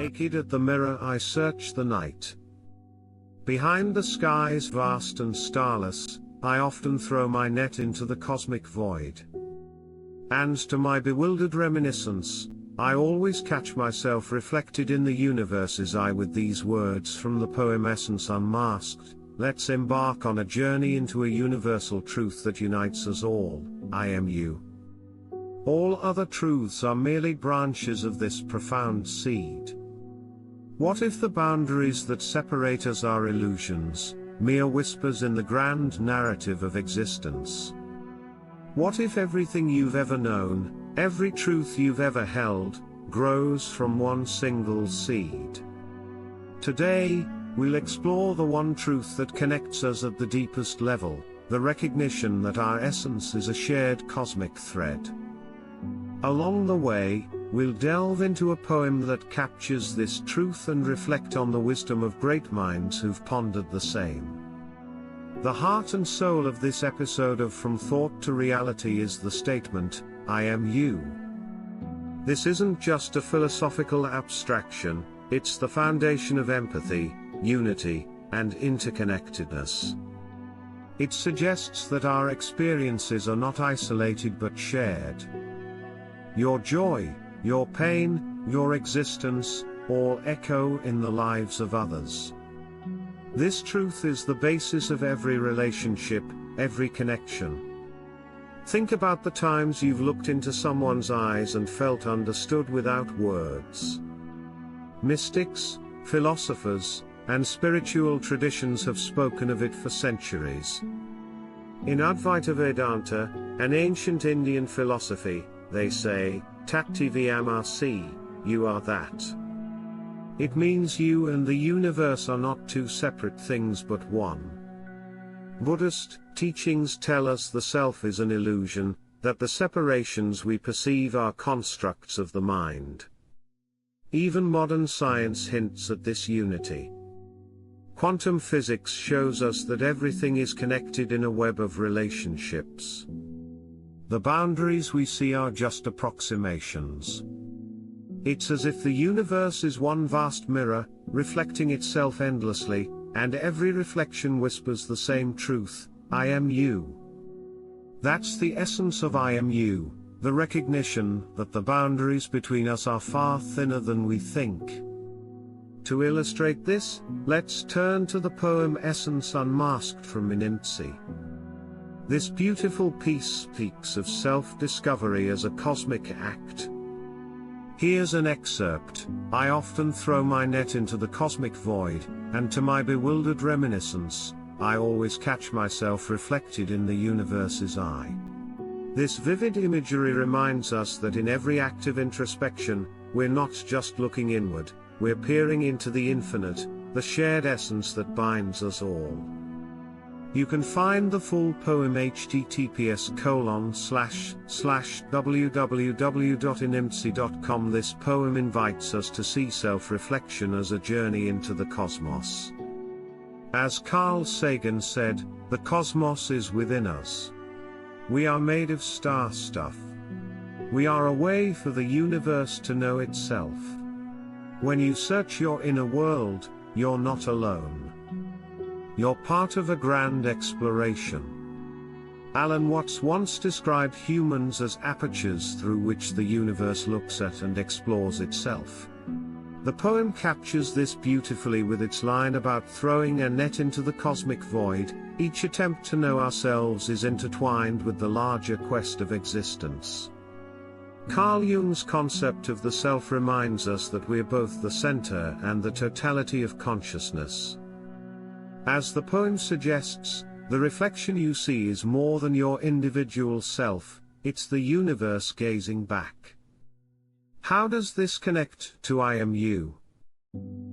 Naked at the mirror I search the night. Behind the skies vast and starless, I often throw my net into the cosmic void. And to my bewildered reminiscence, I always catch myself reflected in the universe's eye with these words from the poem Essence Unmasked: let's embark on a journey into a universal truth that unites us all, I am you. All other truths are merely branches of this profound seed. What if the boundaries that separate us are illusions, mere whispers in the grand narrative of existence? What if everything you've ever known, every truth you've ever held, grows from one single seed? Today, we'll explore the one truth that connects us at the deepest level, the recognition that our essence is a shared cosmic thread. Along the way, we'll delve into a poem that captures this truth and reflect on the wisdom of great minds who've pondered the same. The heart and soul of this episode of From Thought to Reality is the statement, I am you. This isn't just a philosophical abstraction, it's the foundation of empathy, unity, and interconnectedness. It suggests that our experiences are not isolated but shared. Your joy, your pain, your existence, all echo in the lives of others. This truth is the basis of every relationship, every connection. Think about the times you've looked into someone's eyes and felt understood without words. Mystics, philosophers, and spiritual traditions have spoken of it for centuries. In Advaita Vedanta, an ancient Indian philosophy, they say, Tatti Vamasi, you are that. It means you and the universe are not two separate things but one. Buddhist teachings tell us the self is an illusion, that the separations we perceive are constructs of the mind. Even modern science hints at this unity. Quantum physics shows us that everything is connected in a web of relationships. The boundaries we see are just approximations. It's as if the universe is one vast mirror, reflecting itself endlessly, and every reflection whispers the same truth, I am you. That's the essence of I am you, the recognition that the boundaries between us are far thinner than we think. To illustrate this, let's turn to the poem Essence Unmasked from Nimtsi. This beautiful piece speaks of self-discovery as a cosmic act. Here's an excerpt: I often throw my net into the cosmic void, and to my bewildered reminiscence, I always catch myself reflected in the universe's eye. This vivid imagery reminds us that in every act of introspection, we're not just looking inward, we're peering into the infinite, the shared essence that binds us all. You can find the full poem https://www.inimtsi.com. This poem invites us to see self-reflection as a journey into the cosmos. As Carl Sagan said, the cosmos is within us. We are made of star stuff. We are a way for the universe to know itself. When you search your inner world, you're not alone. You're part of a grand exploration. Alan Watts once described humans as apertures through which the universe looks at and explores itself. The poem captures this beautifully with its line about throwing a net into the cosmic void. Each attempt to know ourselves is intertwined with the larger quest of existence. Carl Jung's concept of the self reminds us that we're both the center and the totality of consciousness. As the poem suggests, the reflection you see is more than your individual self, it's the universe gazing back. How does this connect to I am you?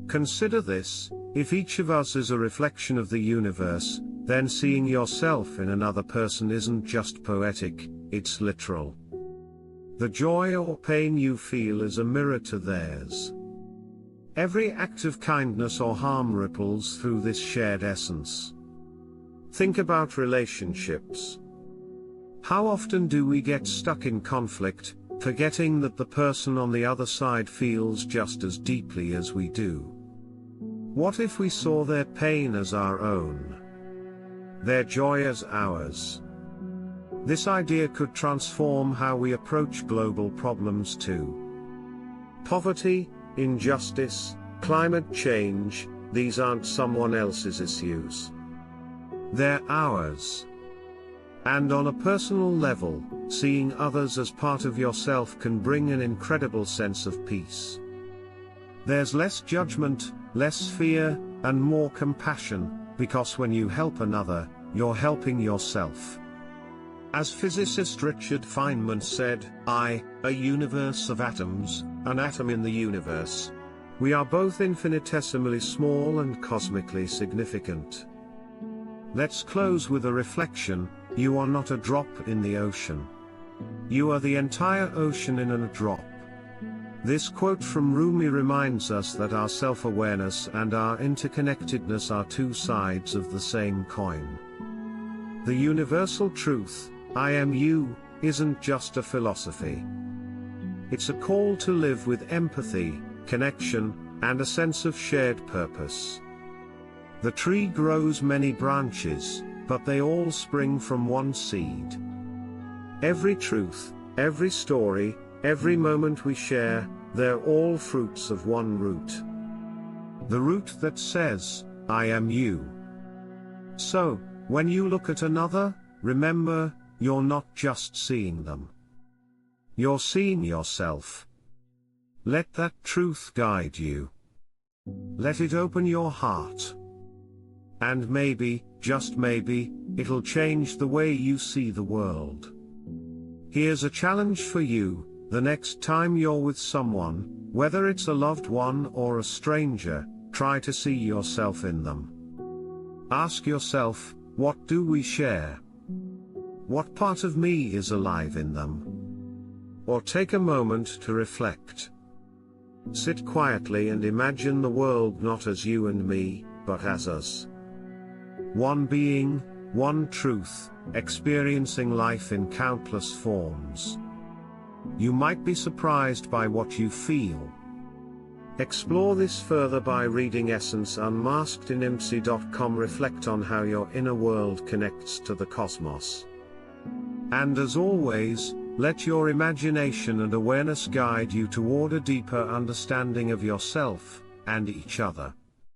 Consider this: if each of us is a reflection of the universe, then seeing yourself in another person isn't just poetic, it's literal. The joy or pain you feel is a mirror to theirs. Every act of kindness or harm ripples through this shared essence. Think about relationships. How often do we get stuck in conflict, forgetting that the person on the other side feels just as deeply as we do. What if we saw their pain as our own? Their joy as ours? This idea could transform how we approach global problems too. Poverty, injustice, climate change, these aren't someone else's issues. They're ours. And on a personal level, seeing others as part of yourself can bring an incredible sense of peace. There's less judgment, less fear, and more compassion, because when you help another, you're helping yourself. As physicist Richard Feynman said, a universe of atoms, an atom in the universe. We are both infinitesimally small and cosmically significant. Let's close with a reflection. You are not a drop in the ocean. You are the entire ocean in a drop. This quote from Rumi reminds us that our self-awareness and our interconnectedness are two sides of the same coin. The universal truth, I am you, isn't just a philosophy. It's a call to live with empathy, connection, and a sense of shared purpose. The tree grows many branches, but they all spring from one seed. Every truth, every story, every moment we share, they're all fruits of one root. The root that says, I am you. So, when you look at another, remember, you're not just seeing them. You're seeing yourself. Let that truth guide you. Let it open your heart. And maybe, just maybe, it'll change the way you see the world. Here's a challenge for you: the next time you're with someone, whether it's a loved one or a stranger, try to see yourself in them. Ask yourself, what do we share? What part of me is alive in them? Or take a moment to reflect. Sit quietly and imagine the world not as you and me, but as us. One being, one truth, experiencing life in countless forms. You might be surprised by what you feel. Explore this further by reading Essence Unmasked in imsi.com. Reflect on how your inner world connects to the cosmos. And as always, let your imagination and awareness guide you toward a deeper understanding of yourself and each other.